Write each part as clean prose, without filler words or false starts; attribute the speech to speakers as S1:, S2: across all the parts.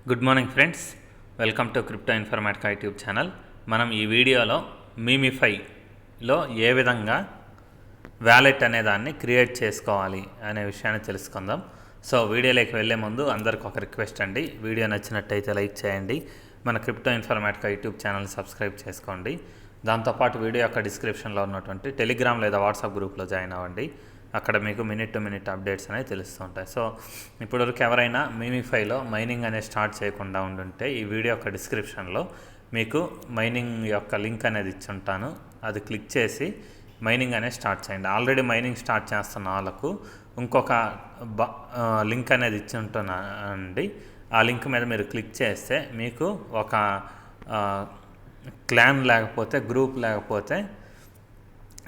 S1: Good morning friends, welcome to crypto Informatica YouTube channel. మనం ఈ వీడియోలో మీమిఫైలో ఏ విధంగా వ్యాలెట్ అనే దాన్ని క్రియేట్ చేసుకోవాలి అనే విషయాన్ని తెలుసుకుందాం. సో వీడియోలోకి వెళ్ళే ముందు అందరికి ఒక రిక్వెస్ట్ అండి, వీడియో నచ్చినట్టయితే లైక్ చేయండి, మన క్రిప్టో ఇన్ఫర్మేటికా యూట్యూబ్ ఛానల్ని సబ్స్క్రైబ్ చేసుకోండి. దాంతోపాటు వీడియో యొక్క డిస్క్రిప్షన్లో ఉన్నటువంటి టెలిగ్రామ్ లేదా వాట్సాప్ గ్రూప్లో జాయిన్ అవ్వండి. అక్కడ మీకు మినిట్ టు మినిట్ అప్డేట్స్ అనేవి తెలుస్తూ ఉంటాయి. సో ఇప్పటివరకు ఎవరైనా మీమిఫైలో మైనింగ్ అనేది స్టార్ట్ చేయకుండా ఉండుంటే ఈ వీడియో యొక్క డిస్క్రిప్షన్లో మీకు మైనింగ్ యొక్క లింక్ అనేది ఇచ్చి ఉంటాను. అది క్లిక్ చేసి మైనింగ్ అనేది స్టార్ట్ చేయండి. ఆల్రెడీ మైనింగ్ స్టార్ట్ చేస్తున్న వాళ్ళకు ఇంకొక లింక్ అనేది ఇచ్చి ఉంటున్నానండి. ఆ లింక్ మీద మీరు క్లిక్ చేస్తే మీకు ఒక క్లాన్ లేకపోతే గ్రూప్ లేకపోతే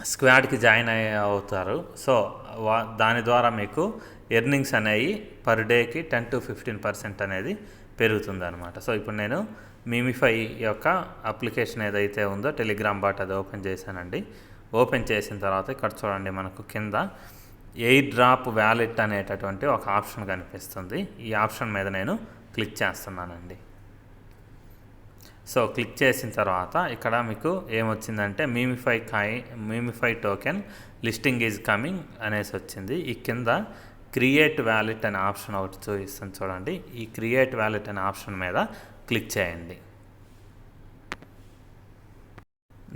S1: స్క్వాడ్కి జాయిన్ అవుతారు. సో దాని ద్వారా మీకు ఎర్నింగ్స్ అనేవి పర్ డేకి 10 to 15% అనేది పెరుగుతుంది అనమాట. సో ఇప్పుడు నేను మీమిఫై యొక్క అప్లికేషన్ ఏదైతే ఉందో టెలిగ్రామ్ బాట్ అది ఓపెన్ చేశానండి. ఓపెన్ చేసిన తర్వాత ఇక్కడ చూడండి, మనకు కింద ఎయిర్ డ్రాప్ వ్యాలెట్ అనేటటువంటి ఒక ఆప్షన్ కనిపిస్తుంది. ఈ ఆప్షన్ మీద నేను క్లిక్ చేస్తున్నానండి. సో క్లిక్ చేసిన తర్వాత ఇక్కడ మీకు ఏమొచ్చిందంటే మీమిఫై టోకెన్ లిస్టింగ్ ఈజ్ కమింగ్ అనేసి వచ్చింది. ఈ కింద క్రియేట్ వ్యాలెట్ అనే ఆప్షన్ ఒకటి చూపిస్తుంది చూడండి. ఈ క్రియేట్ వ్యాలెట్ అనే ఆప్షన్ మీద క్లిక్ చేయండి.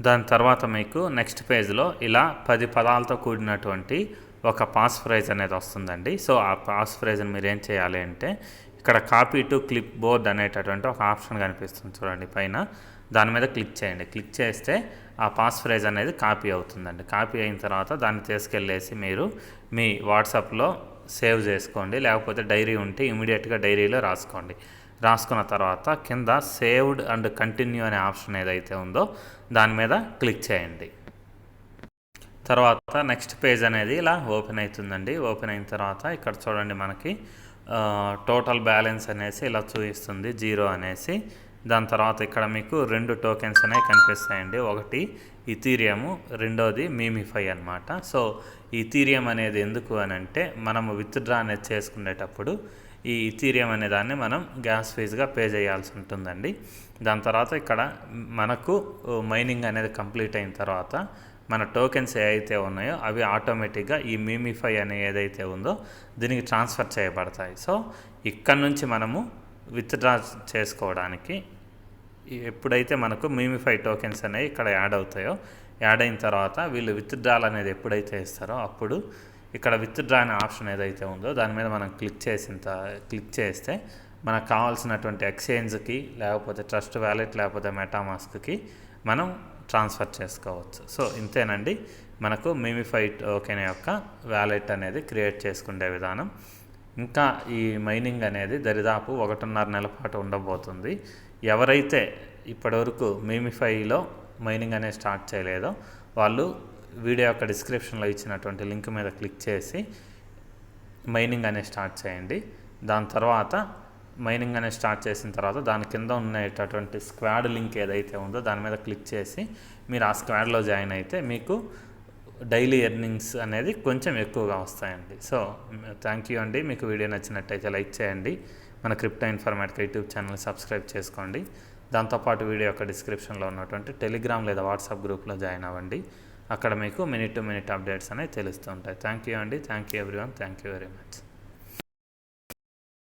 S1: దాని తర్వాత మీకు నెక్స్ట్ పేజ్లో ఇలా 10 పదాలతో కూడినటువంటి ఒక పాస్ ఫ్రేజ్ అనేది వస్తుందండి. సో ఆ పాస్ ఫ్రేజ్ని మీరు ఏం చేయాలి అంటే ఇక్కడ కాపీ టు క్లిప్ బోర్డ్ అనేటటువంటి ఒక ఆప్షన్ కనిపిస్తుంది చూడండి పైన, దాని మీద క్లిక్ చేయండి. క్లిక్ చేస్తే ఆ పాస్ ఫ్రేజ్ అనేది కాపీ అవుతుందండి. కాపీ అయిన తర్వాత దాన్ని తీసుకెళ్ళేసి మీరు మీ వాట్సాప్లో సేవ్ చేసుకోండి, లేకపోతే డైరీ ఉంటే ఇమీడియట్గా డైరీలో రాసుకోండి. రాసుకున్న తర్వాత కింద సేవ్డ్ అండ్ కంటిన్యూ అనే ఆప్షన్ ఏదైతే ఉందో దాని మీద క్లిక్ చేయండి. తర్వాత నెక్స్ట్ పేజ్ అనేది ఇలా ఓపెన్ అవుతుందండి. ఓపెన్ అయిన తర్వాత ఇక్కడ చూడండి, మనకి టోటల్ బ్యాలెన్స్ అనేసి ఇలా చూపిస్తుంది 0 అనేసి. దాని తర్వాత ఇక్కడ మీకు 2 టోకెన్స్ అనేవి కనిపిస్తాయండి. ఒకటి ఇథీరియం, రెండోది మీమిఫై అనమాట. సో ఇథీరియం అనేది ఎందుకు అని అంటే మనము విత్డ్రా అనేది చేసుకునేటప్పుడు ఈ ఇథీరియం అనే దాన్ని మనం గ్యాస్ ఫీజుగా పే చేయాల్సి ఉంటుందండి. దాని తర్వాత ఇక్కడ మనకు మైనింగ్ అనేది కంప్లీట్ అయిన తర్వాత మన టోకెన్స్ ఏవైతే ఉన్నాయో అవి ఆటోమేటిక్గా ఈ మీమిఫై అనే ఏదైతే ఉందో దీనికి ట్రాన్స్ఫర్ చేయబడతాయి. సో ఇక్కడ నుంచి మనము విత్డ్రా చేసుకోవడానికి ఎప్పుడైతే మనకు మీమిఫై టోకెన్స్ అనేవి ఇక్కడ యాడ్ అవుతాయో, యాడ్ అయిన తర్వాత వీళ్ళు విత్డ్రాల్ అనేది ఎప్పుడైతే ఇస్తారో అప్పుడు ఇక్కడ విత్డ్రా అనే ఆప్షన్ ఏదైతే ఉందో దాని మీద మనం క్లిక్ చేస్తే మనకు కావాల్సినటువంటి ఎక్స్చేంజ్కి లేకపోతే ట్రస్ట్ వ్యాలెట్ లేకపోతే మెటామాస్క్కి మనం ట్రాన్స్ఫర్ చేసుకోవచ్చు. సో ఇంతేనండి మనకు మీమిఫై టోకెన్ యొక్క వ్యాలెట్ అనేది క్రియేట్ చేసుకునే విధానం. ఇంకా ఈ మైనింగ్ అనేది దరిదాపు 1.5 నెలల పాటు ఉండబోతుంది. ఎవరైతే ఇప్పటివరకు మీమిఫైలో మైనింగ్ అనేది స్టార్ట్ చేయలేదో వాళ్ళు వీడియో యొక్క డిస్క్రిప్షన్లో ఇచ్చినటువంటి లింక్ మీద క్లిక్ చేసి మైనింగ్ అనేది స్టార్ట్ చేయండి. దాని తర్వాత మైనింగ్ అనేది స్టార్ట్ చేసిన తర్వాత దాని కింద ఉండేటటువంటి స్క్వాడ్ లింక్ ఏదైతే ఉందో దాని మీద క్లిక్ చేసి మీరు ఆ స్క్వాడ్లో జాయిన్ అయితే మీకు డైలీ ఎర్నింగ్స్ అనేది కొంచెం ఎక్కువగా వస్తాయండి. సో థ్యాంక్ యూ అండి. మీకు వీడియో నచ్చినట్టయితే లైక్ చేయండి, మన crypto Informatica YouTube channel subscribe చేసుకోండి. దాంతోపాటు వీడియో యొక్క డిస్క్రిప్షన్లో ఉన్నటువంటి టెలిగ్రామ్ లేదా వాట్సాప్ గ్రూప్లో జాయిన్ అవ్వండి. అక్కడ మీకు మినిట్ టు మినిట్ అప్డేట్స్ అనేవి తెలుస్తూ ఉంటాయి. థ్యాంక్ యూ అండి. Thank you everyone. Thank you very much.